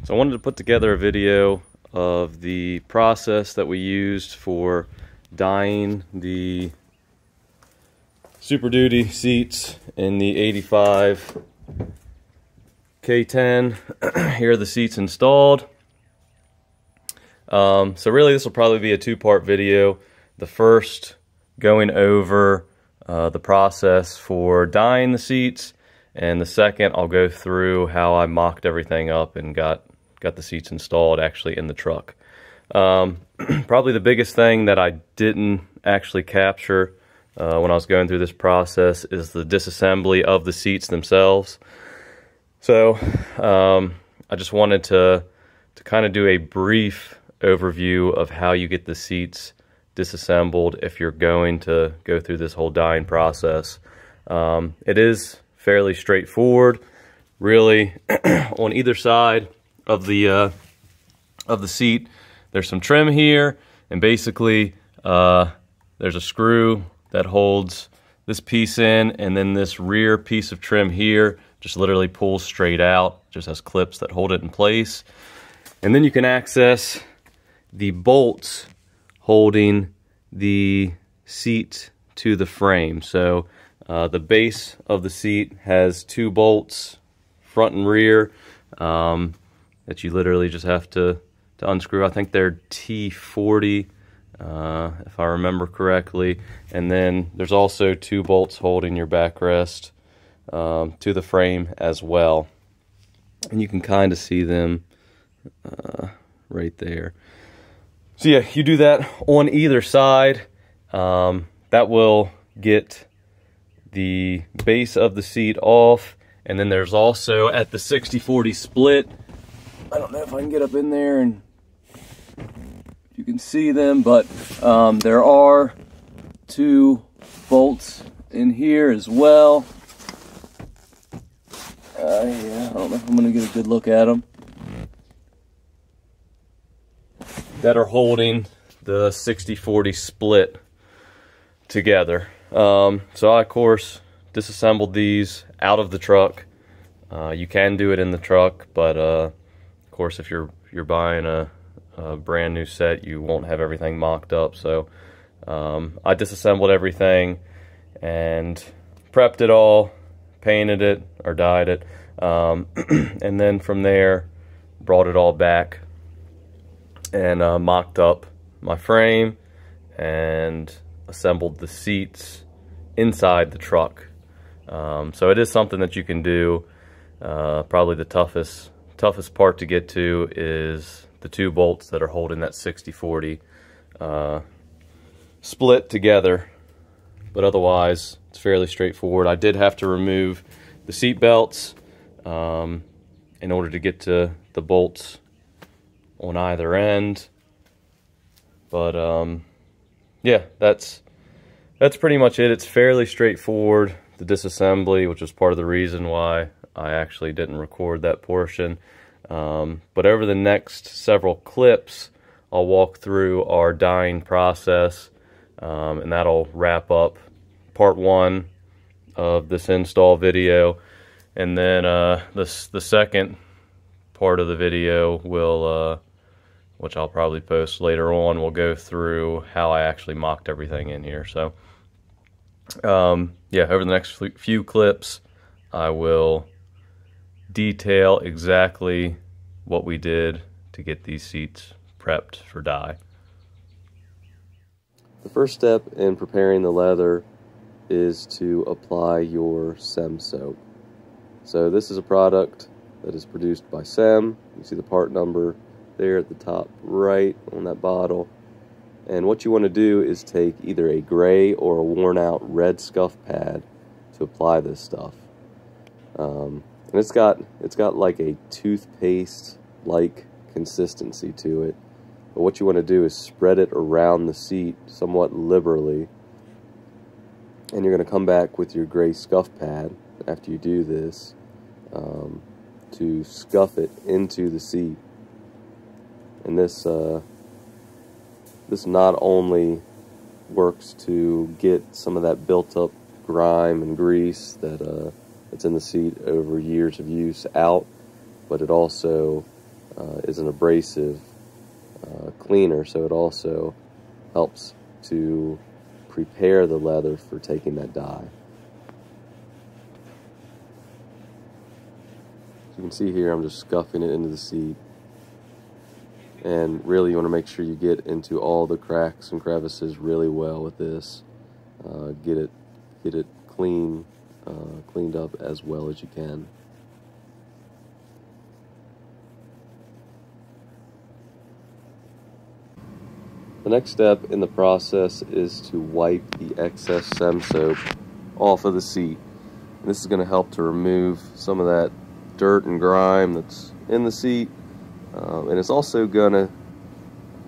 So I wanted to put together a video of the process that we used for dyeing the Super Duty seats in the 85 K10. Here are the seats installed. So really this will probably be a two-part video. The first going over the process for dyeing the seats, and the second I'll go through how I mocked everything up and got the seats installed actually in the truck. Probably the biggest thing that I didn't actually capture when I was going through this process is the disassembly of the seats themselves. So I just wanted to kind of do a brief overview of how you get the seats disassembled if you're going to go through this whole dyeing process. It is fairly straightforward, really. On either side of the seat, there's some trim here, and basically there's a screw that holds this piece in, and then this rear piece of trim here just literally pulls straight out, just has clips that hold it in place. And then you can access the bolts holding the seat to the frame. So the base of the seat has two bolts, front and rear, that you literally just have to unscrew. I think they're T40, if I remember correctly. And then there's also two bolts holding your backrest to the frame as well. And you can kind of see them right there. So yeah, you do that on either side. That will get the base of the seat off. And then there's also, at the 60-40 split, I don't know if I can get up in there and you can see them, but there are two bolts in here as well. Yeah, I don't know if I'm going to get a good look at them. That are holding the 60-40 split together. So I, of course, disassembled these out of the truck. You can do it in the truck, but of course, if you're buying a brand new set, you won't have everything mocked up. So I disassembled everything and prepped it all, painted it or dyed it, and then from there brought it all back and mocked up my frame and assembled the seats inside the truck. So it is something that you can do. Probably the toughest part to get to is the two bolts that are holding that 60-40 split together, but otherwise it's fairly straightforward. I did have to remove the seat belts in order to get to the bolts on either end, but yeah, that's pretty much it. It's fairly straightforward, the disassembly, which was part of the reason why I actually didn't record that portion. But over the next several clips, I'll walk through our dyeing process, and that'll wrap up part one of this install video. And then the second part of the video will, which I'll probably post later on, will go through how I actually mocked everything in here. So yeah, over the next few clips, I will detail exactly what we did to get these seats prepped for dye. The first step in preparing the leather is to apply your SEM soap. So this is a product that is produced by SEM. You see the part number there at the top right on that bottle. And what you want to do is take either a gray or a worn out red scuff pad to apply this stuff. And it's got like a toothpaste like consistency to it. But what you want to do is spread it around the seat somewhat liberally. And you're going to come back with your gray scuff pad after you do this to scuff it into the seat. And this not only works to get some of that built up grime and grease that's in the seat over years of use out, but it also is an abrasive cleaner, so it also helps to prepare the leather for taking that dye. As you can see here, I'm just scuffing it into the seat. And really you want to make sure you get into all the cracks and crevices really well with this. Get it cleaned up as well as you can. The next step in the process is to wipe the excess SEM soap off of the seat. And this is going to help to remove some of that dirt and grime that's in the seat, and it's also going to,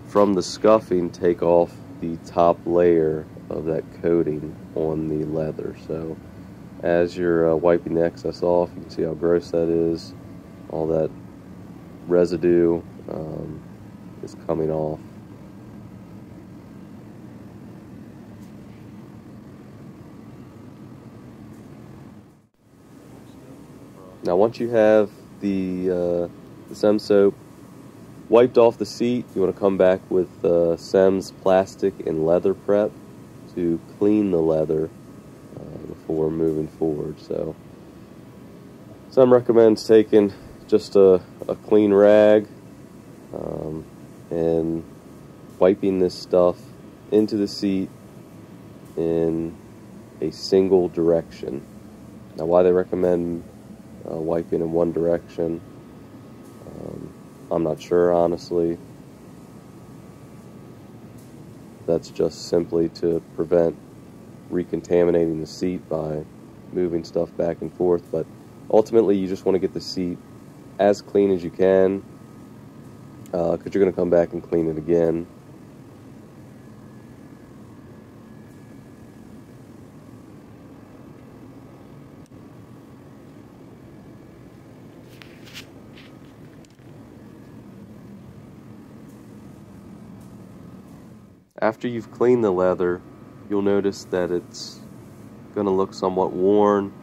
from the scuffing, take off the top layer of that coating on the leather. So as you're wiping the excess off, you can see how gross that is. All that residue is coming off. Now once you have the SEM soap wiped off the seat, you want to come back with SEM's plastic and leather prep to clean the leather before moving forward. So SEM recommends taking just a clean rag and wiping this stuff into the seat in a single direction. Now why they recommend wiping in one direction, I'm not sure, honestly. That's just simply to prevent recontaminating the seat by moving stuff back and forth, but ultimately you just want to get the seat as clean as you can, because you're going to come back and clean it again. After you've cleaned the leather, you'll notice that it's going to look somewhat worn.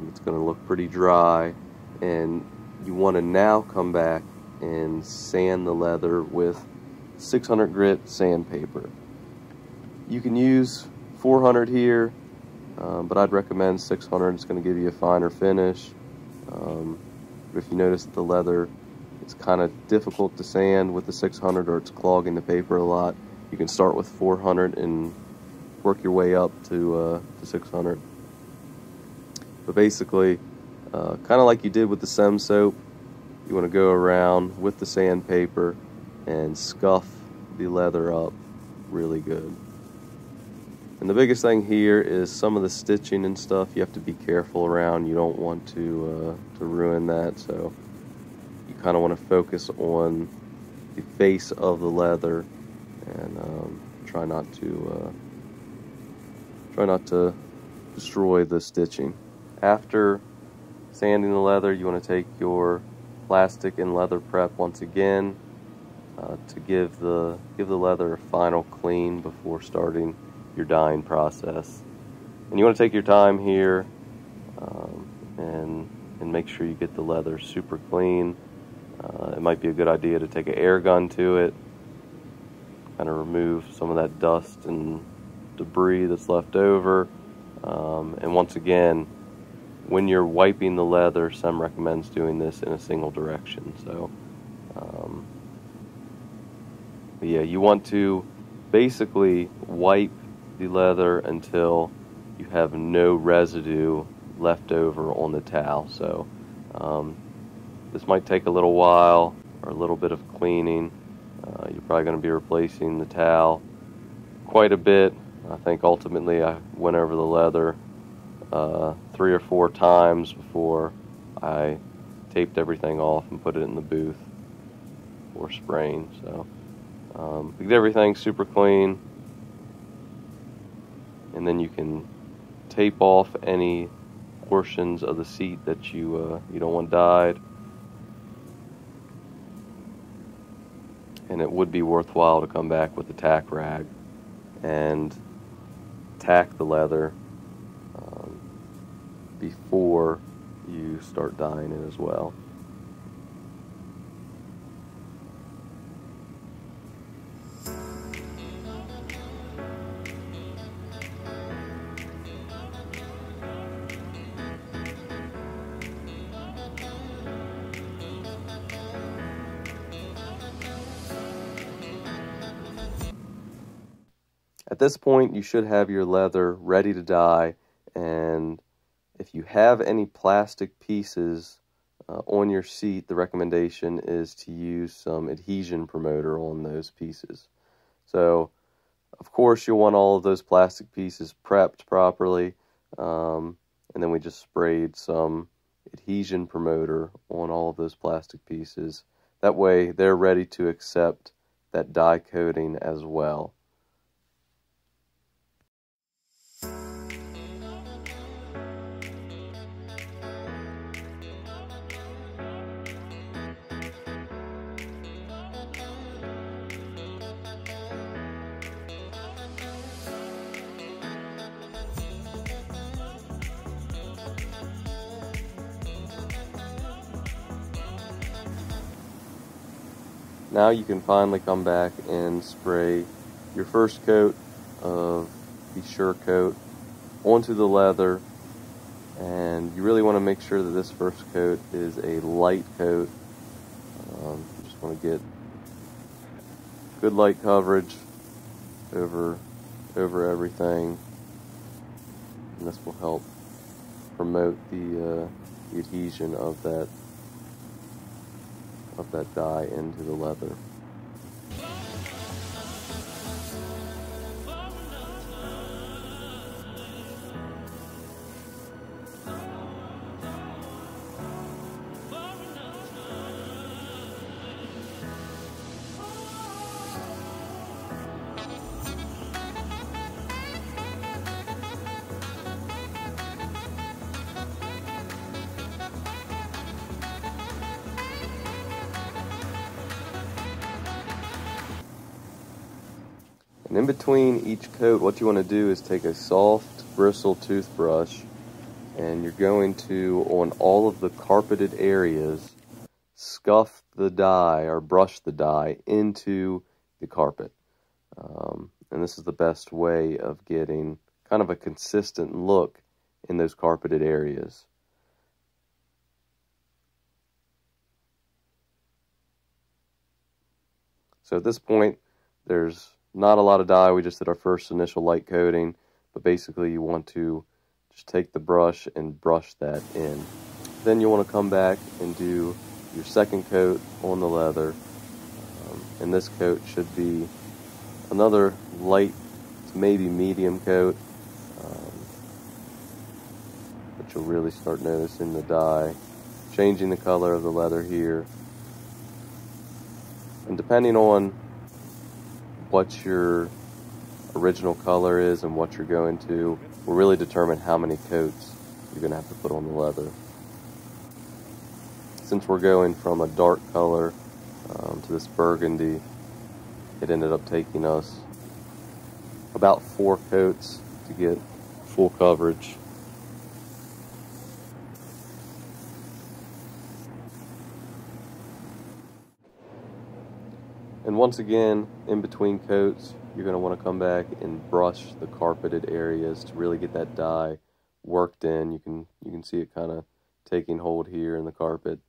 It's going to look pretty dry, and you want to now come back and sand the leather with 600 grit sandpaper. You can use 400 here, but I'd recommend 600. It's going to give you a finer finish. But if you notice that the leather, it's kind of difficult to sand with the 600, or it's clogging the paper a lot, you can start with 400 and work your way up to 600. But basically, kind of like you did with the SEM soap, you want to go around with the sandpaper and scuff the leather up really good. And the biggest thing here is some of the stitching and stuff you have to be careful around. You don't want to ruin that, so you kind of want to focus on the face of the leather and try not to destroy the stitching. After sanding the leather, you want to take your plastic and leather prep once again to give the leather a final clean before starting your dyeing process. And you want to take your time here and make sure you get the leather super clean. It might be a good idea to take an air gun to it, kind of remove some of that dust and debris that's left over. And once again, when you're wiping the leather, SEM recommends doing this in a single direction. So yeah, you want to basically wipe the leather until you have no residue left over on the towel. So this might take a little while or a little bit of cleaning. You're probably going to be replacing the towel quite a bit. I think ultimately I went over the leather 3 or 4 times before I taped everything off and put it in the booth for spraying. So get everything super clean, and then you can tape off any portions of the seat that you don't want dyed. And it would be worthwhile to come back with a tack rag and tack the leather before you start dyeing it as well. At this point, you should have your leather ready to dye, and if you have any plastic pieces on your seat, the recommendation is to use some adhesion promoter on those pieces. So, of course, you'll want all of those plastic pieces prepped properly, and then we just sprayed some adhesion promoter on all of those plastic pieces. That way, they're ready to accept that dye coating as well. Now you can finally come back and spray your first coat of the Surecoat onto the leather, and you really want to make sure that this first coat is a light coat. You just want to get good light coverage over everything, and this will help promote the adhesion of that dye into the leather. And in between each coat, what you want to do is take a soft bristle toothbrush, and you're going to, on all of the carpeted areas, scuff the dye or brush the dye into the carpet. And this is the best way of getting kind of a consistent look in those carpeted areas. So at this point, there's not a lot of dye. We just did our first initial light coating, but basically you want to just take the brush and brush that in. Then you want to come back and do your second coat on the leather, and this coat should be another light to maybe medium coat, but you'll really start noticing the dye changing the color of the leather here. And depending on what your original color is and what you're going to will really determine how many coats you're going to have to put on the leather. Since we're going from a dark color to this burgundy, it ended up taking us about 4 coats to get full coverage. And once again, in between coats, you're going to want to come back and brush the carpeted areas to really get that dye worked in. You can see it kind of taking hold here in the carpet.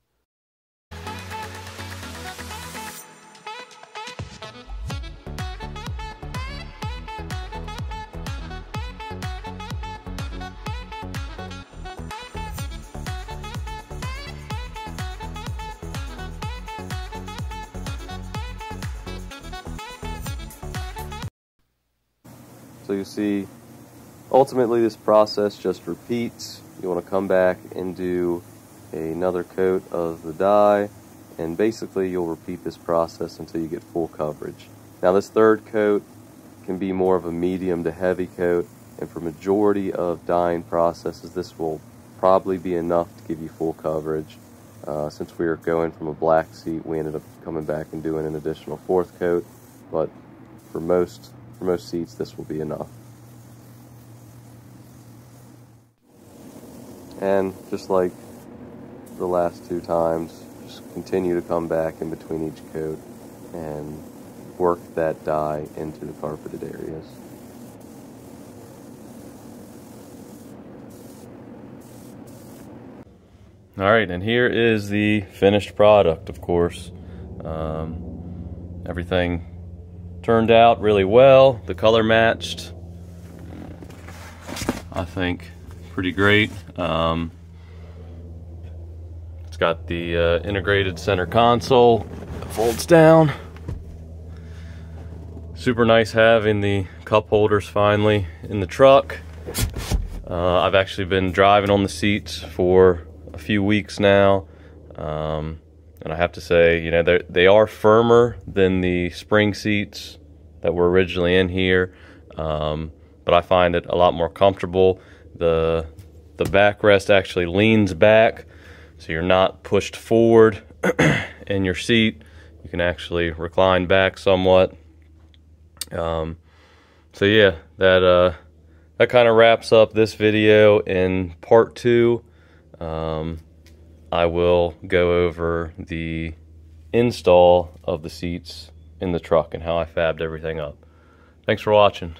So you see, ultimately this process just repeats. You want to come back and do another coat of the dye, and basically you'll repeat this process until you get full coverage. Now this third coat can be more of a medium to heavy coat, and for majority of dyeing processes this will probably be enough to give you full coverage. Since we were going from a black seat, we ended up coming back and doing an additional 4th coat, but for most seats, this will be enough. And just like the last 2 times, just continue to come back in between each coat and work that dye into the carpeted areas. Alright, and here is the finished product, of course. Everything turned out really well. The color matched, I think, pretty great. It's got the integrated center console that folds down. Super nice having the cup holders finally in the truck. I've actually been driving on the seats for a few weeks now, and I have to say, you know, they are firmer than the spring seats that were originally in here, but I find it a lot more comfortable. The backrest actually leans back, so you're not pushed forward in your seat. You can actually recline back somewhat. So yeah, that kind of wraps up this video. In part 2, I will go over the install of the seats in the truck and how I fabbed everything up. Thanks for watching.